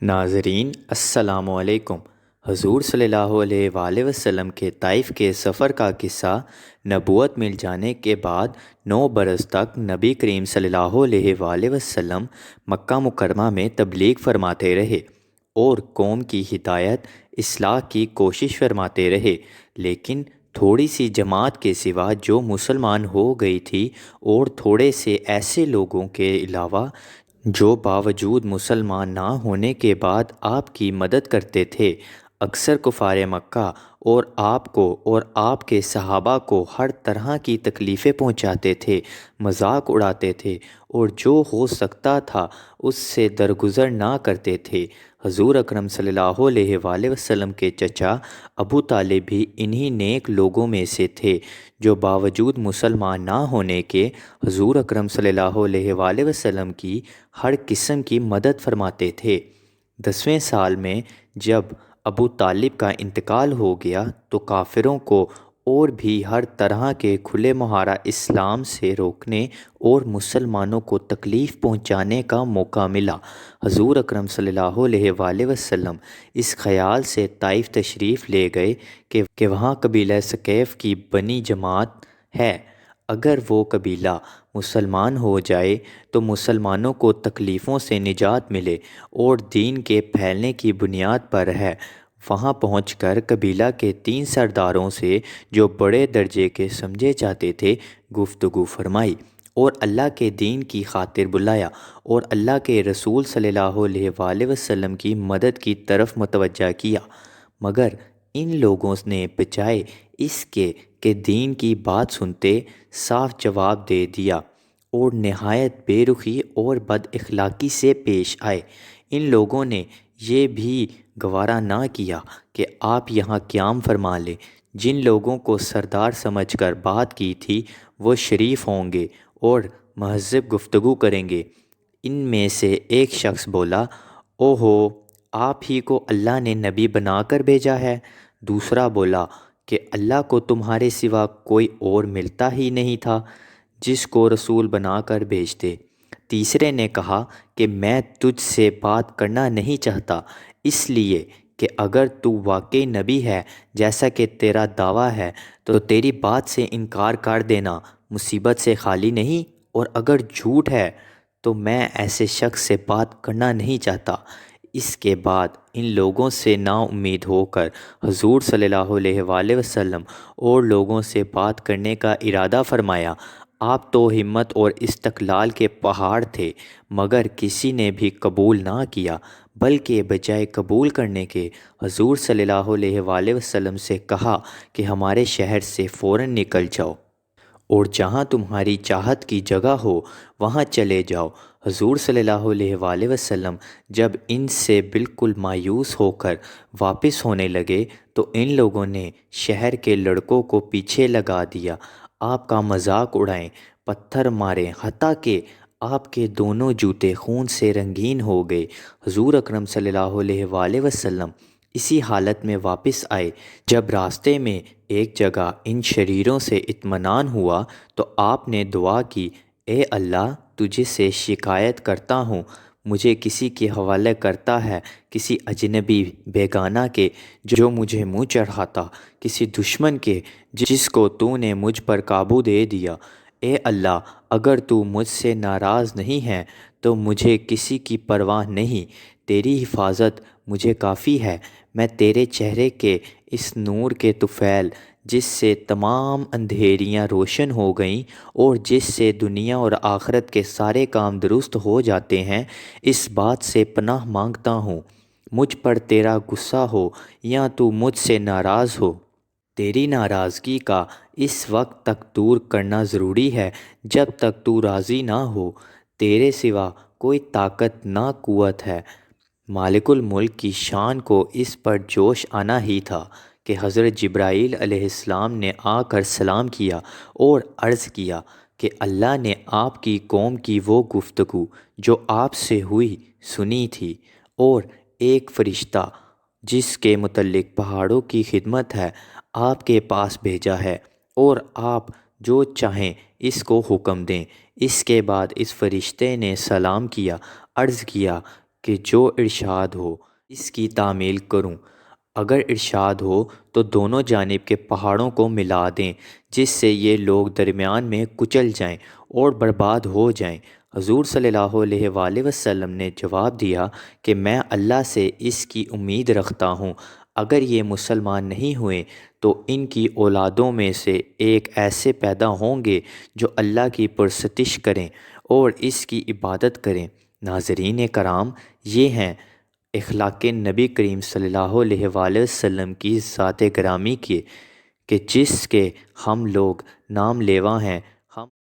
ناظرین السلام علیکم۔ حضور صلی اللہ علیہ وآلہ وسلم کے طائف کے سفر کا قصہ نبوت مل جانے کے بعد 9 برس تک نبی کریم صلی اللہ علیہ وآلہ وسلم مکہ مکرمہ میں تبلیغ فرماتے رہے اور قوم کی ہدایت اصلاح کی کوشش فرماتے رہے، لیکن تھوڑی سی جماعت کے سوا جو مسلمان ہو گئی تھی اور تھوڑے سے ایسے لوگوں کے علاوہ جو باوجود مسلمان نہ ہونے کے بعد آپ کی مدد کرتے تھے، اکثر کفار مکہ اور آپ کو اور آپ کے صحابہ کو ہر طرح کی تکلیفیں پہنچاتے تھے، مذاق اڑاتے تھے اور جو ہو سکتا تھا اس سے درگزر نہ کرتے تھے۔ حضور اکرم صلی اللہ علیہ وآلہ وسلم کے چچا ابو طالب بھی انہی نیک لوگوں میں سے تھے جو باوجود مسلمان نہ ہونے کے حضور اکرم صلی اللہ علیہ وآلہ وسلم کی ہر قسم کی مدد فرماتے تھے۔ 10ویں سال میں جب ابو طالب کا انتقال ہو گیا تو کافروں کو اور بھی ہر طرح کے کھلے مہارا اسلام سے روکنے اور مسلمانوں کو تکلیف پہنچانے کا موقع ملا۔ حضور اکرم صلی اللہ علیہ وآلہ وسلم اس خیال سے طائف تشریف لے گئے کہ وہاں قبیلہ ثقیف کی بنی جماعت ہے، اگر وہ قبیلہ مسلمان ہو جائے تو مسلمانوں کو تکلیفوں سے نجات ملے اور دین کے پھیلنے کی بنیاد پر ہے۔ وہاں پہنچ کر قبیلہ کے 3 سرداروں سے جو بڑے درجے کے سمجھے جاتے تھے گفتگو فرمائی اور اللہ کے دین کی خاطر بلایا اور اللہ کے رسول صلی اللہ علیہ وآلہ وسلم کی مدد کی طرف متوجہ کیا، مگر ان لوگوں نے بجائے اس کے کہ دین کی بات سنتے صاف جواب دے دیا اور نہایت بے رخی اور بد اخلاقی سے پیش آئے۔ ان لوگوں نے یہ بھی گوارا نہ کیا کہ آپ یہاں قیام فرما لیں۔ جن لوگوں کو سردار سمجھ کر بات کی تھی وہ شریف ہوں گے اور مہذب گفتگو کریں گے۔ ان میں سے ایک شخص بولا، اوہو، آپ ہی کو اللہ نے نبی بنا کر بھیجا ہے۔ دوسرا بولا کہ اللہ کو تمہارے سوا کوئی اور ملتا ہی نہیں تھا جس کو رسول بنا کر بھیجتے۔ تیسرے نے کہا کہ میں تجھ سے بات کرنا نہیں چاہتا، اس لیے کہ اگر تو واقعی نبی ہے جیسا کہ تیرا دعویٰ ہے تو تیری بات سے انکار کر دینا مصیبت سے خالی نہیں، اور اگر جھوٹ ہے تو میں ایسے شخص سے بات کرنا نہیں چاہتا۔ اس کے بعد ان لوگوں سے نا امید ہو کر حضور صلی اللہ علیہ وآلہ وسلم اور لوگوں سے بات کرنے کا ارادہ فرمایا۔ آپ تو ہمت اور استقلال کے پہاڑ تھے، مگر کسی نے بھی قبول نہ کیا، بلکہ بجائے قبول کرنے کے حضور صلی اللہ علیہ وآلہ وسلم سے کہا کہ ہمارے شہر سے فوراً نکل جاؤ اور جہاں تمہاری چاہت کی جگہ ہو وہاں چلے جاؤ۔ حضور صلی اللہ علیہ وآلہ وسلم جب ان سے بالکل مایوس ہو کر واپس ہونے لگے تو ان لوگوں نے شہر کے لڑکوں کو پیچھے لگا دیا، آپ کا مذاق اڑائیں، پتھر ماریں، حتیٰ کہ آپ کے دونوں جوتے خون سے رنگین ہو گئے۔ حضور اکرم صلی اللہ علیہ وآلہ وسلم اسی حالت میں واپس آئے۔ جب راستے میں ایک جگہ ان شریروں سے اطمینان ہوا تو آپ نے دعا کی، اے اللہ، تجھ سے شکایت کرتا ہوں، مجھے کسی کے حوالے کرتا ہے، کسی اجنبی بیگانہ کے جو مجھے منہ چڑھاتا، کسی دشمن کے جس کو تو نے مجھ پر قابو دے دیا۔ اے اللہ، اگر تو مجھ سے ناراض نہیں ہے تو مجھے کسی کی پرواہ نہیں، تیری حفاظت مجھے کافی ہے۔ میں تیرے چہرے کے اس نور کے طفیل جس سے تمام اندھیریاں روشن ہو گئیں اور جس سے دنیا اور آخرت کے سارے کام درست ہو جاتے ہیں، اس بات سے پناہ مانگتا ہوں مجھ پر تیرا غصہ ہو یا تو مجھ سے ناراض ہو۔ تیری ناراضگی کا اس وقت تک دور کرنا ضروری ہے جب تک تو راضی نہ ہو۔ تیرے سوا کوئی طاقت نہ قوت ہے۔ مالک الملک کی شان کو اس پر جوش آنا ہی تھا کہ حضرت جبرائیل علیہ السلام نے آ کر سلام کیا اور عرض کیا کہ اللہ نے آپ کی قوم کی وہ گفتگو جو آپ سے ہوئی سنی تھی، اور ایک فرشتہ جس کے متعلق پہاڑوں کی خدمت ہے آپ کے پاس بھیجا ہے، اور آپ جو چاہیں اس کو حکم دیں۔ اس کے بعد اس فرشتے نے سلام کیا، عرض کیا کہ جو ارشاد ہو اس کی تعمیل کروں۔ اگر ارشاد ہو تو دونوں جانب کے پہاڑوں کو ملا دیں جس سے یہ لوگ درمیان میں کچل جائیں اور برباد ہو جائیں۔ حضور صلی اللہ علیہ وآلہ وسلم نے جواب دیا کہ میں اللہ سے اس کی امید رکھتا ہوں، اگر یہ مسلمان نہیں ہوئے تو ان کی اولادوں میں سے ایک ایسے پیدا ہوں گے جو اللہ کی پرستش کریں اور اس کی عبادت کریں۔ ناظرین کرام، یہ ہیں اخلاق نبی کریم صلی اللہ علیہ وآلہ وسلم کی ذات گرامی کے کہ جس کے ہم لوگ نام لیوا ہیں۔ ہم